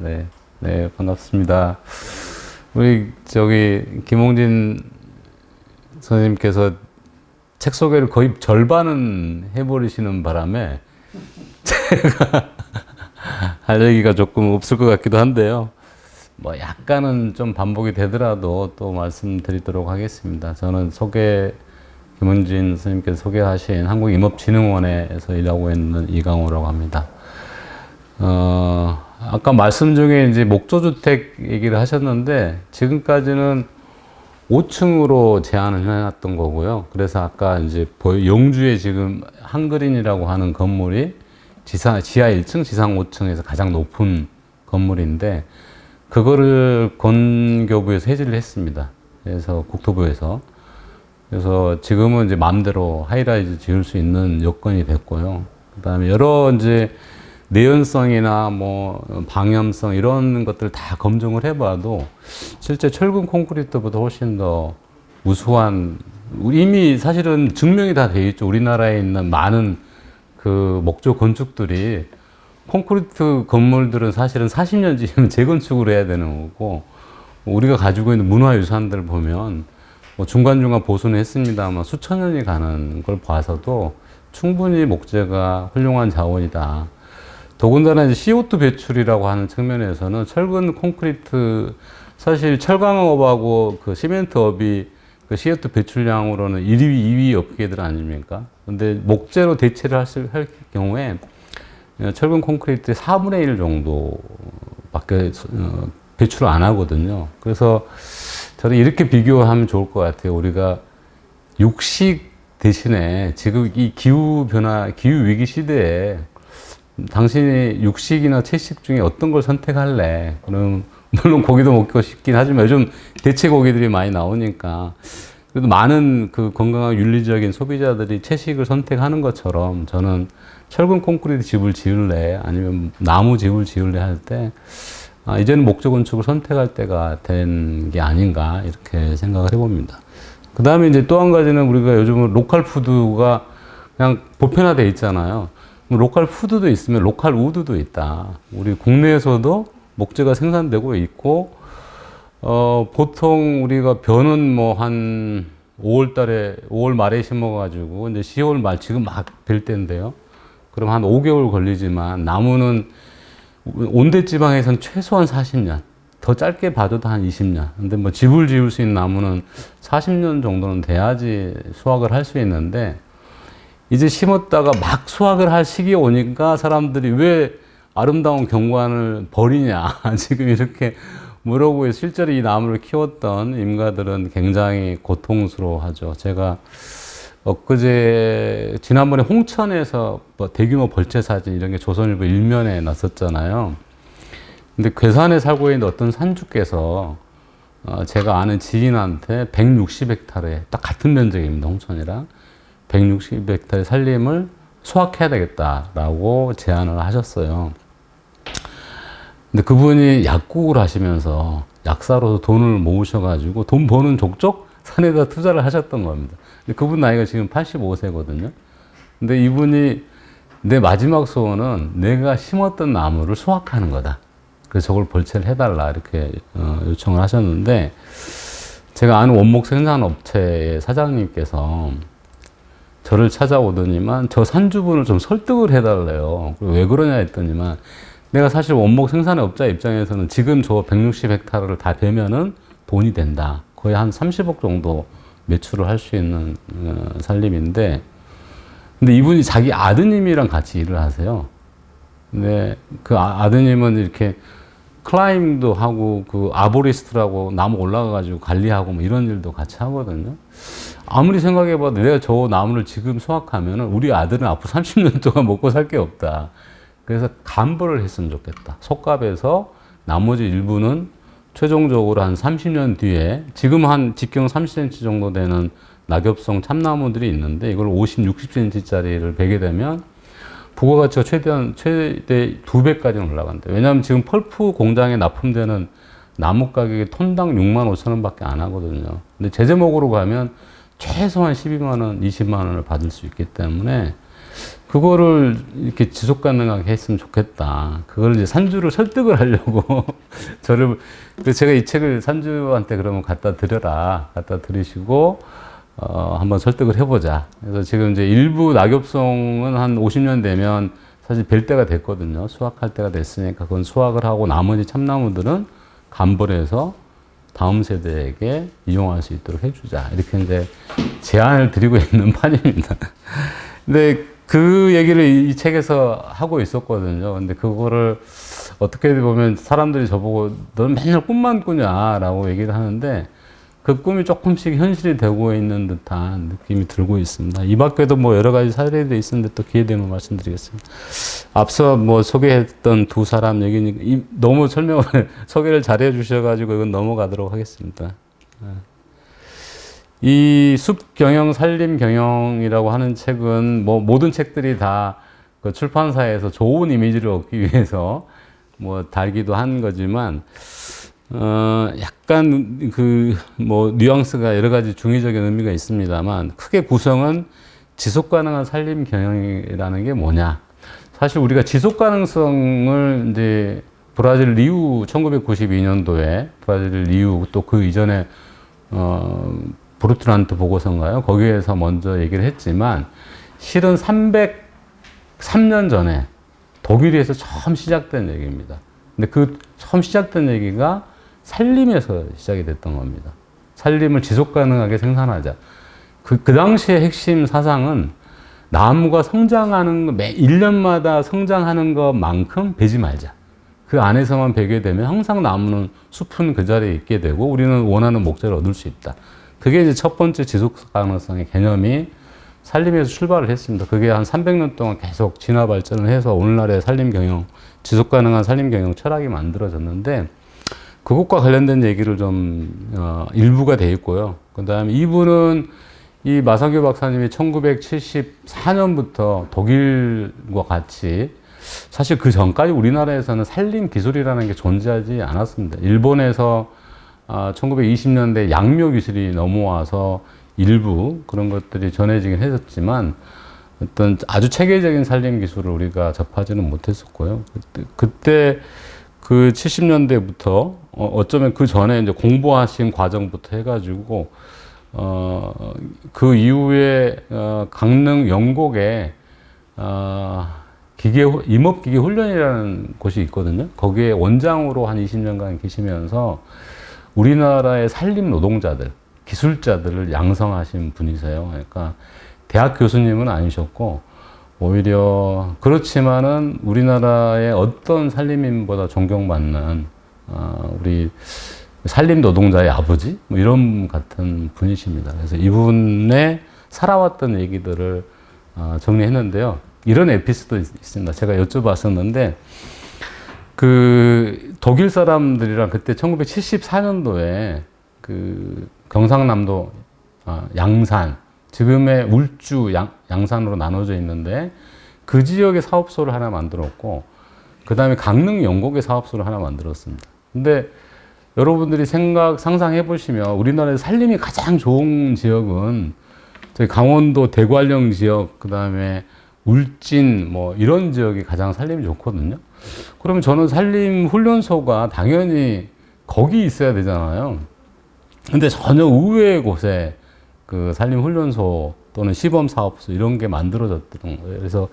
네, 네, 반갑습니다. 우리 김홍진 선생님께서 책 소개를 거의 절반은 해버리시는 바람에 제가 할 얘기가 조금 없을 것 같기도 한데요. 뭐 약간은 좀 반복이 되더라도 또 말씀드리도록 하겠습니다. 저는 김홍진 선생님께서 소개하신 한국임업진흥원에서 일하고 있는 이강호라고 합니다. 아까 말씀 중에 이제 목조주택 얘기를 하셨는데, 지금까지는 5층으로 제한을 해놨던 거고요. 그래서 아까 이제 용주에 지금 한그린이라고 하는 건물이 지하 1층, 지상 5층에서 가장 높은 건물인데, 그거를 건교부에서 해지를 했습니다. 그래서 국토부에서. 그래서 지금은 이제 마음대로 하이라이즈 지을 수 있는 여건이 됐고요. 그 다음에 여러 이제 내연성이나 뭐 방염성 이런 것들 다 검증을 해봐도 실제 철근 콘크리트보다 훨씬 더 우수한, 이미 사실은 증명이 다 돼 있죠. 우리나라에 있는 많은 그 목조 건축들이, 콘크리트 건물들은 사실은 40년 지으면 재건축을 해야 되는 거고, 우리가 가지고 있는 문화유산들 보면 뭐 중간중간 보수는 했습니다만 수천 년이 가는 걸 봐서도 충분히 목재가 훌륭한 자원이다. 더군다나 이제 CO2 배출이라고 하는 측면에서는 철근 콘크리트, 사실 철강업하고 그 시멘트업이 그 CO2 배출량으로는 1위, 2위 업계들 아닙니까? 근데 목재로 대체를 할 경우에 철근 콘크리트의 4분의 1 정도밖에 배출을 안 하거든요. 그래서 저는 이렇게 비교하면 좋을 것 같아요. 우리가 육식 대신에 지금 이 기후변화, 기후위기 시대에 당신이 육식이나 채식 중에 어떤 걸 선택할래? 그럼 물론 고기도 먹고 싶긴 하지만 요즘 대체 고기들이 많이 나오니까, 그래도 많은 그 건강한 윤리적인 소비자들이 채식을 선택하는 것처럼 저는 철근 콘크리트 집을 지을래, 아니면 나무 집을 지을래 할 때 이제는 목조 건축을 선택할 때가 된 게 아닌가, 이렇게 생각을 해봅니다. 그 다음에 이제 또 한 가지는, 우리가 요즘은 로컬 푸드가 그냥 보편화되어 있잖아요. 로컬 푸드도 있으면 로컬 우드도 있다. 우리 국내에서도 목재가 생산되고 있고, 보통 우리가 벼는 뭐 한 5월 말에 심어가지고 이제 10월 말, 지금 막 별 때인데요. 그럼 한 5개월 걸리지만, 나무는 온대 지방에서는 최소한 40년, 더 짧게 봐도 한 20년. 근데 뭐 집을 지을 수 있는 나무는 40년 정도는 돼야지 수확을 할 수 있는데, 이제 심었다가 막 수확을 할 시기에 오니까 사람들이 왜 아름다운 경관을 버리냐 지금 이렇게 물어보고, 실제로 이 나무를 키웠던 임가들은 굉장히 고통스러워하죠. 제가 지난번에 홍천에서 뭐 대규모 벌채 사진 이런 게 조선일보 일면에 났었잖아요. 근데 괴산에 살고 있는 어떤 산주께서 제가 아는 지인한테 160헥타르에 딱 같은 면적입니다. 홍천이랑 160헥타르의 산림을 수확해야 되겠다라고 제안을 하셨어요. 근데 그분이 약국을 하시면서 약사로서 돈을 모으셔가지고 돈 버는 족족 산에다 투자를 하셨던 겁니다. 근데 그분 나이가 지금 85세거든요. 근데 이분이, 내 마지막 소원은 내가 심었던 나무를 수확하는 거다. 그래서 저걸 벌채를 해달라, 이렇게 요청을 하셨는데, 제가 아는 원목 생산업체의 사장님께서 저를 찾아오더니만 저 산주분을 좀 설득을 해달래요. 왜 그러냐 했더니만, 내가 사실 원목 생산업자 입장에서는 지금 저 160헥타르를 다 베면은 돈이 된다. 거의 한 30억 정도 매출을 할 수 있는 산림인데, 근데 이분이 자기 아드님이랑 같이 일을 하세요. 근데 그 아드님은 이렇게 클라이밍도 하고, 그 아보리스트라고 나무 올라가가지고 관리하고 뭐 이런 일도 같이 하거든요. 아무리 생각해봐도 내가 저 나무를 지금 수확하면은 우리 아들은 앞으로 30년 동안 먹고 살 게 없다. 그래서 감벌을 했으면 좋겠다. 속갑에서 나머지 일부는 최종적으로 한 30년 뒤에, 지금 한 직경 30cm 정도 되는 낙엽성 참나무들이 있는데, 이걸 50, 60cm짜리를 베게 되면 부가가치가 최대 2배까지는 올라간다. 왜냐하면 지금 펄프 공장에 납품되는 나무 가격이 톤당 6만 5천 원 밖에 안 하거든요. 근데 제재목으로 가면 최소한 12만 원, 20만 원을 받을 수 있기 때문에 그거를 이렇게 지속 가능하게 했으면 좋겠다. 그걸 이제 산주를 설득을 하려고 저를, 그래서 제가 이 책을 산주한테 그러면 갖다 드려라. 갖다 드리시고, 한번 설득을 해보자. 그래서 지금 이제 일부 낙엽송은 한 50년 되면 사실 벨 때가 됐거든요. 수확할 때가 됐으니까 그건 수확을 하고 나머지 참나무들은 감벌해서 다음 세대에게 이용할 수 있도록 해주자. 이렇게 이제 제안을 드리고 있는 판입니다. 근데 그 얘기를 이 책에서 하고 있었거든요. 근데 그거를 어떻게 보면 사람들이 저보고 넌 맨날 꿈만 꾸냐라고 얘기를 하는데 그 꿈이 조금씩 현실이 되고 있는 듯한 느낌이 들고 있습니다. 이 밖에도 뭐 여러 가지 사례도 있는데 또 기회 되면 말씀드리겠습니다. 앞서 뭐 소개했던 두 사람 얘기니까 너무 소개를 잘해 주셔가지고 이건 넘어가도록 하겠습니다. 이 숲 경영, 산림 경영이라고 하는 책은 뭐 모든 책들이 다 그 출판사에서 좋은 이미지를 얻기 위해서 뭐 달기도 한 거지만 약간 그 뭐 뉘앙스가 여러 가지 중의적인 의미가 있습니다만 크게 구성은 지속 가능한 산림 경영이라는 게 뭐냐. 사실 우리가 지속 가능성을 이제 브라질 리우 1992년도에 브라질 리우 또 그 이전에 브루트란트 보고서인가요? 거기에서 먼저 얘기를 했지만 실은 303년 전에 독일에서 처음 시작된 얘기입니다. 근데 그 처음 시작된 얘기가 산림에서 시작이 됐던 겁니다. 산림을 지속 가능하게 생산하자. 그 당시의 핵심 사상은 나무가 성장하는 거, 매 1년마다 성장하는 것만큼 베지 말자. 그 안에서만 베게 되면 항상 나무는 숲은 그 자리에 있게 되고 우리는 원하는 목재를 얻을 수 있다. 그게 이제 첫 번째 지속 가능성의 개념이 산림에서 출발을 했습니다. 그게 한 300년 동안 계속 진화 발전을 해서 오늘날의 산림 경영, 지속 가능한 산림 경영 철학이 만들어졌는데 그것과 관련된 얘기를 좀 일부가 돼 있고요. 그다음에 2부는 이 마사교 박사님이 1974년부터 독일과 같이 사실 그 전까지 우리나라에서는 산림 기술이라는 게 존재하지 않았습니다. 일본에서 1920년대 양묘 기술이 넘어와서 일부 그런 것들이 전해지긴 했었지만 어떤 아주 체계적인 산림 기술을 우리가 접하지는 못했었고요. 그때 그 70년대부터 어쩌면 그 전에 이제 공부하신 과정부터 해가지고 그 이후에 강릉 영곡에 임업기계 훈련이라는 곳이 있거든요. 거기에 원장으로 한 20년간 계시면서 우리나라의 산림 노동자들, 기술자들을 양성하신 분이세요. 그러니까 대학 교수님은 아니셨고 오히려 그렇지만은 우리나라의 어떤 산림인보다 존경받는 우리 산림 노동자의 아버지 뭐 이런 같은 분이십니다. 그래서 이분의 살아왔던 얘기들을 정리했는데요. 이런 에피소드 있습니다. 제가 여쭤봤었는데 그 독일 사람들이랑 그때 1974년도에 그 경상남도 양산, 지금의 울주 양산으로 나눠져 있는데 그 지역에 사업소를 하나 만들었고 그 다음에 강릉 영곡에 사업소를 하나 만들었습니다. 근데 여러분들이 상상해 보시면 우리나라의 산림이 가장 좋은 지역은 저희 강원도 대관령 지역, 그 다음에 울진 뭐 이런 지역이 가장 산림이 좋거든요. 그러면 저는 산림 훈련소가 당연히 거기 있어야 되잖아요. 근데 전혀 의외의 곳에 그 산림 훈련소 또는 시범 사업소 이런 게 만들어졌던 거예요. 그래서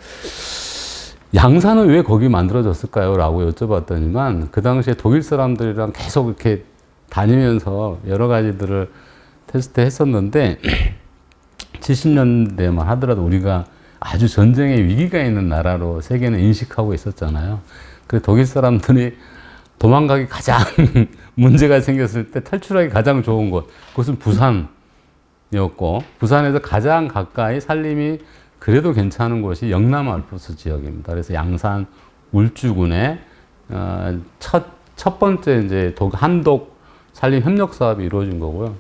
양산은 왜 거기 만들어졌을까요? 라고 여쭤봤더니만 그 당시에 독일 사람들이랑 계속 이렇게 다니면서 여러 가지들을 테스트 했었는데 70년대만 하더라도 우리가 아주 전쟁의 위기가 있는 나라로 세계는 인식하고 있었잖아요. 그 독일 사람들이 도망가기 가장 문제가 생겼을 때 탈출하기 가장 좋은 곳, 그것은 부산이었고, 부산에서 가장 가까이 산림이 그래도 괜찮은 곳이 영남 알프스 지역입니다. 그래서 양산 울주군에 첫 번째 이제 한독 산림 협력 사업이 이루어진 거고요.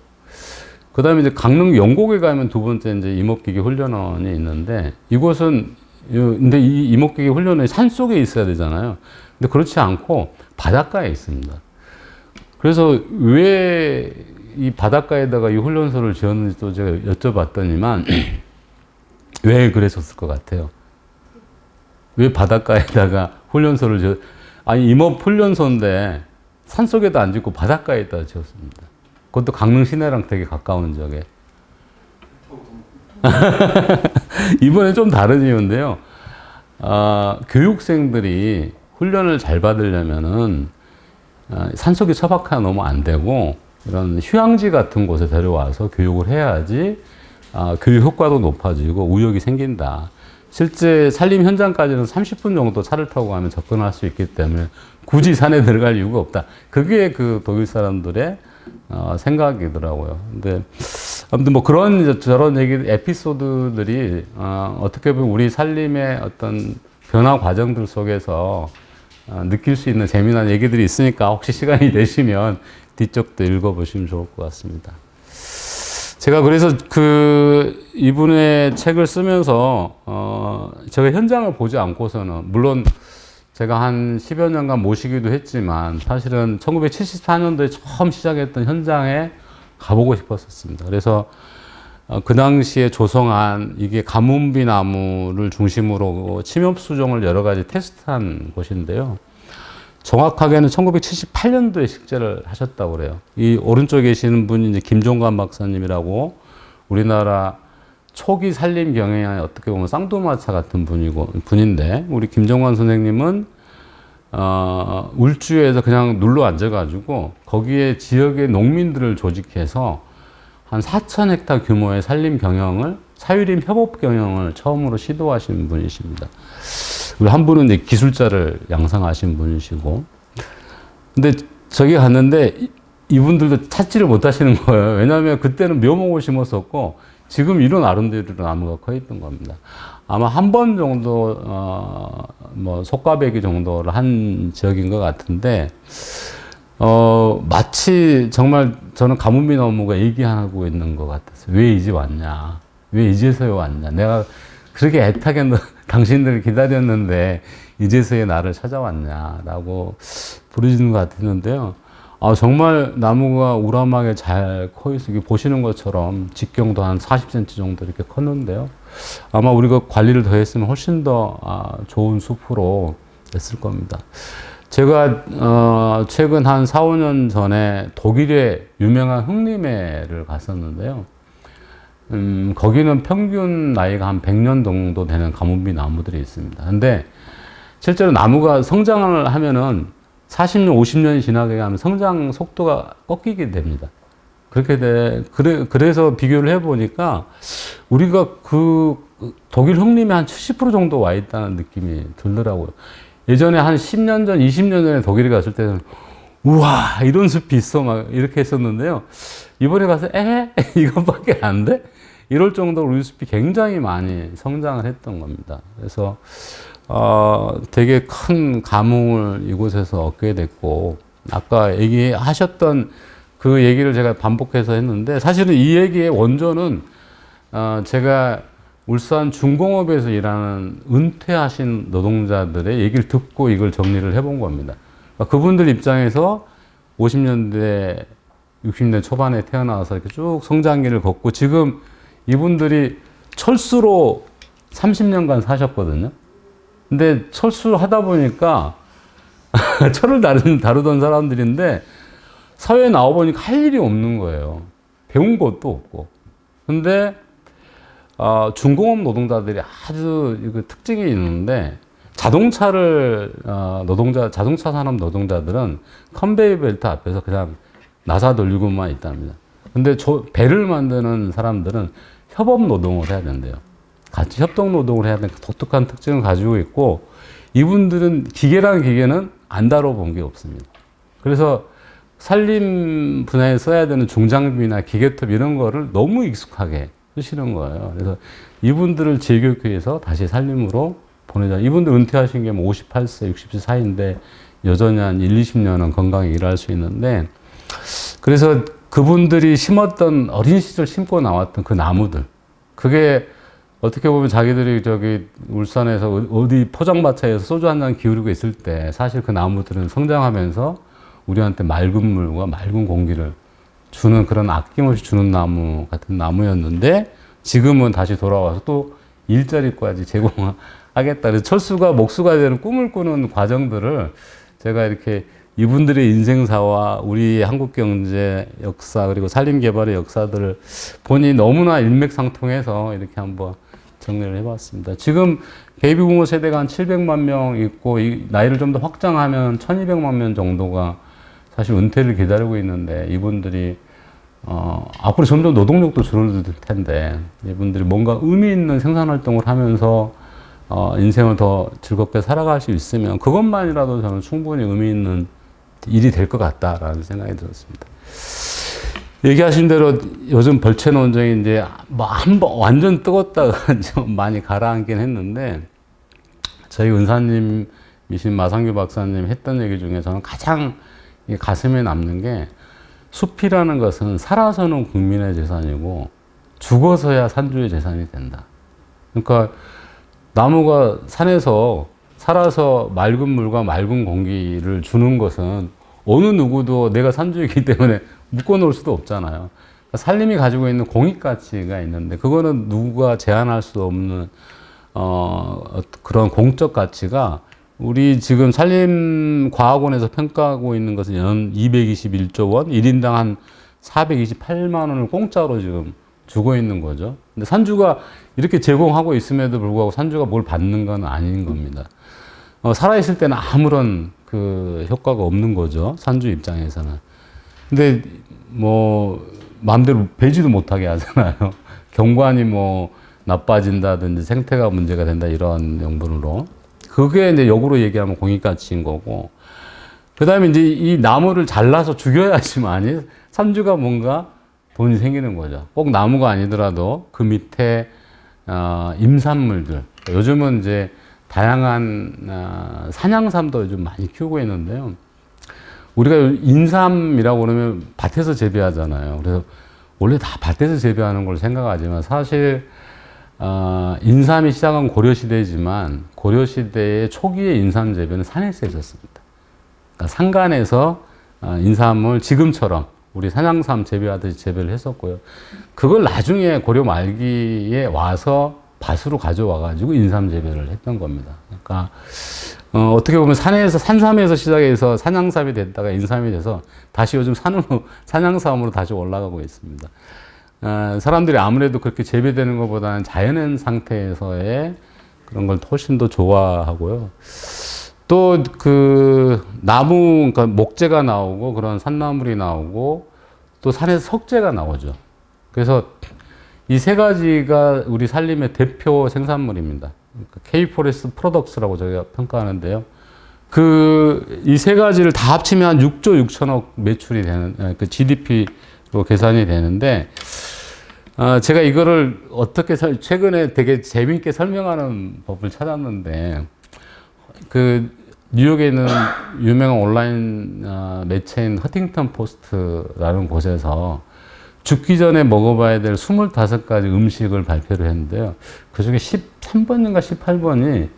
그 다음에 이제 강릉 영곡에 가면 두 번째 이제 임업기계 훈련원이 있는데 이곳은 근데 이 임업기계 훈련원이 산 속에 있어야 되잖아요. 근데 그렇지 않고 바닷가에 있습니다. 그래서 왜 이 바닷가에다가 이 훈련소를 지었는지 또 제가 여쭤봤더니만 왜 그랬었을 것 같아요. 왜 바닷가에다가 훈련소를 아니, 임업 훈련소인데 산속에도 안 짓고 바닷가에다 지었습니다. 그것도 강릉 시내랑 되게 가까운 지역에. 이번에 좀 다른 이유인데요. 교육생들이 훈련을 잘 받으려면은 산속에 처박혀 놓으면 안 되고 이런 휴양지 같은 곳에 데려와서 교육을 해야지 교육 효과도 높아지고 의욕이 생긴다. 실제 산림 현장까지는 30분 정도 차를 타고 가면 접근할 수 있기 때문에 굳이 산에 들어갈 이유가 없다. 그게 그 독일 사람들의 생각이더라고요. 근데 아무튼 뭐 그런 저런 얘기 에피소드들이 어떻게 보면 우리 산림의 어떤 변화 과정들 속에서 느낄 수 있는 재미난 얘기들이 있으니까 혹시 시간이 되시면 뒤쪽도 읽어보시면 좋을 것 같습니다. 제가 그래서 이분의 책을 쓰면서 제가 현장을 보지 않고서는, 물론 제가 한 10여 년간 모시기도 했지만 사실은 1974년도에 처음 시작했던 현장에 가보고 싶었었습니다. 그래서 그 당시에 조성한 이게 가뭄비 나무를 중심으로 침엽 수종을 여러 가지 테스트한 곳인데요. 정확하게는 1978년도에 식재를 하셨다고 그래요. 이 오른쪽에 계시는 분이 이제 김종관 박사님이라고 우리나라 초기 산림 경영의 어떻게 보면 쌍두마차 같은 분인데, 우리 김종관 선생님은 울주에서 그냥 눌러 앉아가지고 거기에 지역의 농민들을 조직해서 한 4,000헥타 규모의 산림 경영을, 사유림 협업 경영을 처음으로 시도하신 분이십니다. 그리고 한 분은 이제 기술자를 양성하신 분이시고, 근데 저기 갔는데 이분들도 찾지를 못하시는 거예요. 왜냐하면 그때는 묘목을 심었었고 지금 이런 아름다운 나무가 커 있던 겁니다. 아마 한 번 정도 뭐 속과배기 정도를 한 지역인 것 같은데, 마치 정말 저는 가뭄비 나무가 얘기하고 있는 것 같았어요. 왜 이제 왔냐? 왜 이제서야 왔냐? 내가 그렇게 애타게 당신들을 기다렸는데 이제서야 나를 찾아왔냐라고 부르시는 것 같았는데요. 정말 나무가 우람하게 잘 커 있어요. 보시는 것처럼 직경도 한 40cm 정도 이렇게 컸는데요. 아마 우리가 관리를 더 했으면 훨씬 더 좋은 숲으로 됐을 겁니다. 제가 최근 한 4, 5년 전에 독일의 유명한 흑림회를 갔었는데요. 거기는 평균 나이가 한 100년 정도 되는 가뭄비 나무들이 있습니다. 근데 실제로 나무가 성장을 하면은 40년, 50년이 지나게 하면 성장 속도가 꺾이게 됩니다. 그래서 비교를 해보니까 우리가 독일 흑림에 한 70% 정도 와 있다는 느낌이 들더라고요. 예전에 한 10년 전, 20년 전에 독일에 갔을 때는 우와, 이런 숲이 있어, 막 이렇게 했었는데요. 이번에 가서 이것밖에 안 돼? 이럴 정도로 우리 숲이 굉장히 많이 성장을 했던 겁니다. 그래서 되게 큰 감흥을 이곳에서 얻게 됐고, 아까 얘기하셨던 그 얘기를 제가 반복해서 했는데, 사실은 이 얘기의 원조는 제가 울산 중공업에서 일하는 은퇴하신 노동자들의 얘기를 듣고 이걸 정리를 해본 겁니다. 그분들 입장에서 50년대, 60년대 초반에 태어나서 이렇게 쭉 성장기를 걷고, 지금 이분들이 철수로 30년간 사셨거든요. 근데 철수하다 보니까 철을 다루던 사람들인데 사회에 나와보니까 할 일이 없는 거예요. 배운 것도 없고. 근데 중공업 노동자들이 아주 특징이 있는데, 자동차 산업 노동자들은 컨베이어 벨트 앞에서 그냥 나사 돌리고만 있답니다. 근데 배를 만드는 사람들은 협업 노동을 해야 된대요. 같이 협동 노동을 해야 되는 독특한 특징을 가지고 있고, 이분들은 기계라는 기계는 안 다뤄본 게 없습니다. 그래서 산림 분야에 써야 되는 중장비나 기계톱 이런 거를 너무 익숙하게 쓰시는 거예요. 그래서 이분들을 재교육해서 다시 산림으로 보내자. 이분들 은퇴하신 게 뭐 58세, 60세 사이인데 여전히 한 1, 20년은 건강히 일할 수 있는데, 그래서 그분들이 심었던, 어린 시절 심고 나왔던 그 나무들, 그게 어떻게 보면 자기들이 저기 울산에서 어디 포장마차에서 소주 한 잔 기울이고 있을 때 사실 그 나무들은 성장하면서 우리한테 맑은 물과 맑은 공기를 주는, 그런 아낌없이 주는 나무 같은 나무였는데, 지금은 다시 돌아와서 또 일자리까지 제공하는 하겠다. 그래서 철수가 목수가 되는 꿈을 꾸는 과정들을 제가 이렇게 이분들의 인생사와 우리 한국 경제 역사 그리고 산림개발의 역사들을 보니 너무나 일맥상통해서 이렇게 한번 정리를 해봤습니다. 지금 베이비부머 세대가 한 700만 명 있고 이 나이를 좀 더 확장하면 1200만 명 정도가 사실 은퇴를 기다리고 있는데 이분들이 앞으로 점점 노동력도 줄어들 텐데 이분들이 뭔가 의미 있는 생산활동을 하면서 인생을 더 즐겁게 살아갈 수 있으면 그것만이라도 저는 충분히 의미 있는 일이 될 것 같다라는 생각이 들었습니다. 얘기하신 대로 요즘 벌채 논쟁이 이제 뭐 한번 완전 뜨겁다가 좀 많이 가라앉긴 했는데 저희 은사님이신 마상규 박사님 했던 얘기 중에 저는 가장 가슴에 남는 게 숲이라는 것은 살아서는 국민의 재산이고 죽어서야 산주의 재산이 된다. 그러니까 나무가 산에서 살아서 맑은 물과 맑은 공기를 주는 것은 어느 누구도 내가 산주이기 때문에 묶어놓을 수도 없잖아요. 그러니까 산림이 가지고 있는 공익가치가 있는데 그거는 누가 제한할 수 없는 그런 공적 가치가 우리 지금 산림과학원에서 평가하고 있는 것은 연 221조 원, 1인당 한 428만 원을 공짜로 지금 주고 있는 거죠. 근데 산주가 이렇게 제공하고 있음에도 불구하고 산주가 뭘 받는 건 아닌 겁니다. 살아있을 때는 아무런 그 효과가 없는 거죠. 산주 입장에서는. 근데 뭐 마음대로 베지도 못하게 하잖아요. 경관이 뭐 나빠진다든지 생태가 문제가 된다 이런 명분으로. 그게 이제 역으로 얘기하면 공익가치인 거고. 그 다음에 이제 이 나무를 잘라서 죽여야지만이 산주가 뭔가 돈이 생기는 거죠. 꼭 나무가 아니더라도 그 밑에 임산물들. 요즘은 이제 다양한 산양삼도 요즘 많이 키우고 있는데요. 우리가 인삼이라고 그러면 밭에서 재배하잖아요. 그래서 원래 다 밭에서 재배하는 걸 생각하지만 사실 인삼이 시작한 고려시대지만 고려시대의 초기의 인삼 재배는 산에서 있었습니다. 그러니까 산간에서 인삼을 지금처럼 우리 산양삼 재배하듯이 재배를 했었고요. 그걸 나중에 고려 말기에 와서 밭으로 가져와가지고 인삼 재배를 했던 겁니다. 그러니까 어떻게 보면 산에서 산삼에서 시작해서 산양삼이 됐다가 인삼이 돼서 다시 요즘 산양삼으로 다시 올라가고 있습니다. 사람들이 아무래도 그렇게 재배되는 것보다는 자연의 상태에서의 그런 걸 훨씬 더 좋아하고요. 또 그 나무, 그러니까 목재가 나오고 그런 산나물이 나오고 또 산에서 석재가 나오죠. 그래서 이 세 가지가 우리 산림의 대표 생산물입니다. K-포레스트 프로덕트라고 저희가 평가하는데요. 이 세 가지를 다 합치면 한 6조 6천억 매출이 되는, 그 GDP로 계산이 되는데, 제가 이거를 어떻게 최근에 되게 재밌게 설명하는 법을 찾았는데, 뉴욕에 있는 유명한 온라인 매체인 허팅턴 포스트라는 곳에서 죽기 전에 먹어봐야 될 25가지 음식을 발표를 했는데요. 그 중에 13번인가 18번이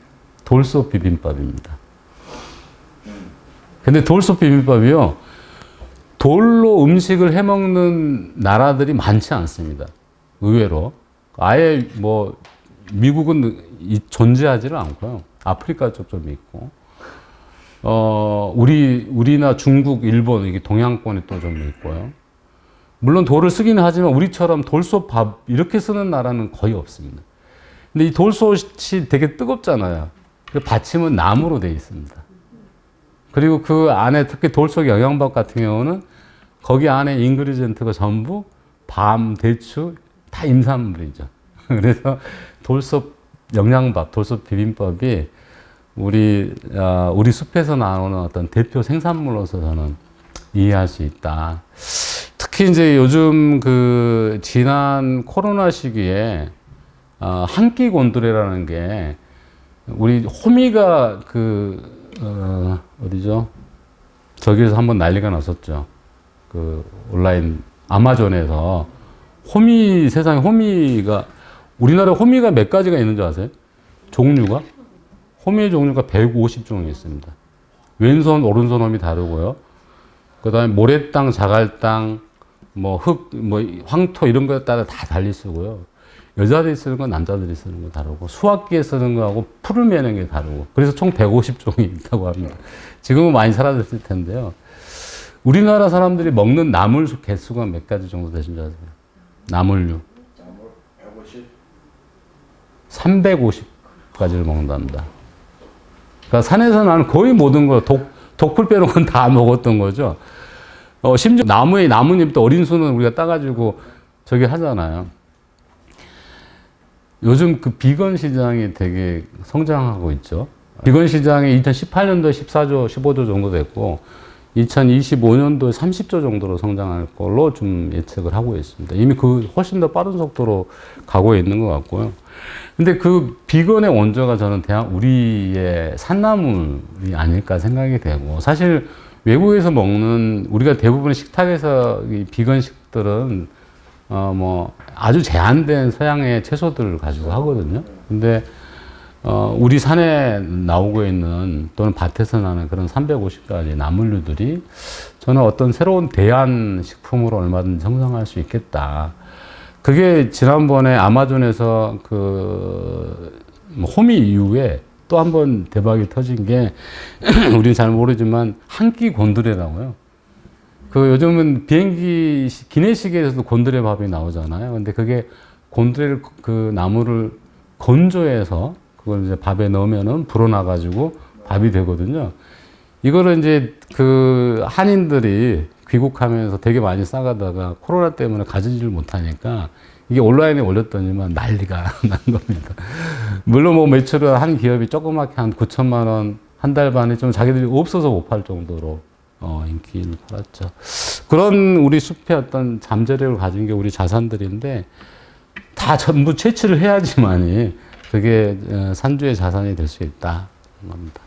돌솥 비빔밥입니다. 근데 돌솥 비빔밥이요, 돌로 음식을 해 먹는 나라들이 많지 않습니다. 의외로. 아예 뭐, 미국은 존재하지를 않고요. 아프리카 쪽 좀 있고. 우리나 중국, 일본, 이게 동양권에 또 좀 있고요. 물론 돌을 쓰기는 하지만 우리처럼 돌솥 밥 이렇게 쓰는 나라는 거의 없습니다. 근데 이 돌솥이 되게 뜨겁잖아요. 그 받침은 나무로 되어 있습니다. 그리고 그 안에 특히 돌솥 영양밥 같은 경우는 거기 안에 인그리디언트가 전부 밤, 대추 다 임산물이죠. 그래서 돌솥 영양밥, 돌솥 비빔밥이 우리 숲에서 나오는 어떤 대표 생산물로서 저는 이해할 수 있다. 특히 이제 요즘 지난 코로나 시기에 한 끼 곤드레라는 게 우리 호미가 어디죠? 저기에서 한번 난리가 났었죠. 온라인 아마존에서 세상에 호미가 우리나라에 호미가 몇 가지가 있는 줄 아세요? 종류가? 호미의 종류가 150종이 있습니다. 왼손, 오른손 호미 다르고요. 그 다음에 모래땅, 자갈땅, 흙, 황토 이런 거에 따라 다 달리 쓰고요. 여자들이 쓰는 건 남자들이 쓰는 거 다르고 수확기에 쓰는 거하고 풀을 매는 게 다르고 그래서 총 150종이 있다고 합니다. 지금은 많이 사라졌을 텐데요. 우리나라 사람들이 먹는 나물 개수가 몇 가지 정도 되신 줄 아세요? 나물류. 350가지를 먹는답니다. 그러니까 산에서 나는 거의 모든 거, 독풀 빼놓고는 다 먹었던 거죠. 심지어 나뭇잎도 어린 수는 우리가 따가지고 저기 하잖아요. 요즘 그 비건 시장이 되게 성장하고 있죠. 비건 시장이 2018년도에 14조, 15조 정도 됐고, 2025년도에 30조 정도로 성장할 걸로 좀 예측을 하고 있습니다. 이미 그 훨씬 더 빠른 속도로 가고 있는 것 같고요. 근데 그 비건의 원조가 저는 우리의 산나물이 아닐까 생각이 되고, 사실 외국에서 먹는 우리가 대부분 식탁에서 이 비건식들은 뭐 아주 제한된 서양의 채소들을 가지고 하거든요. 근데 우리 산에 나오고 있는 또는 밭에서 나는 그런 350가지 나물류들이 저는 어떤 새로운 대안 식품으로 얼마든지 성장할 수 있겠다. 그게 지난번에 아마존에서 호미 이후에 또 한 번 대박이 터진 게 우리는 잘 모르지만 한 끼 곤드레라고요. 요즘은 비행기 기내식에서도 곤드레 밥이 나오잖아요. 근데 그게 곤드레를 그 나물을 건조해서 그걸 이제 밥에 넣으면은 불어나가지고 밥이 되거든요. 이거를 이제 그 한인들이 귀국하면서 되게 많이 싸가다가 코로나 때문에 가지지를 못하니까 이게 온라인에 올렸더니만 난리가 난 겁니다. 물론 뭐 매출은 한 기업이 조그맣게 한 9천만 원 한 달 반에 좀 자기들이 없어서 못 팔 정도로 인기를 팔았죠. 그런 우리 숲의 어떤 잠재력을 가진 게 우리 자산들인데 다 전부 채취를 해야지만이 그게 산주의 자산이 될 수 있다. 겁니다.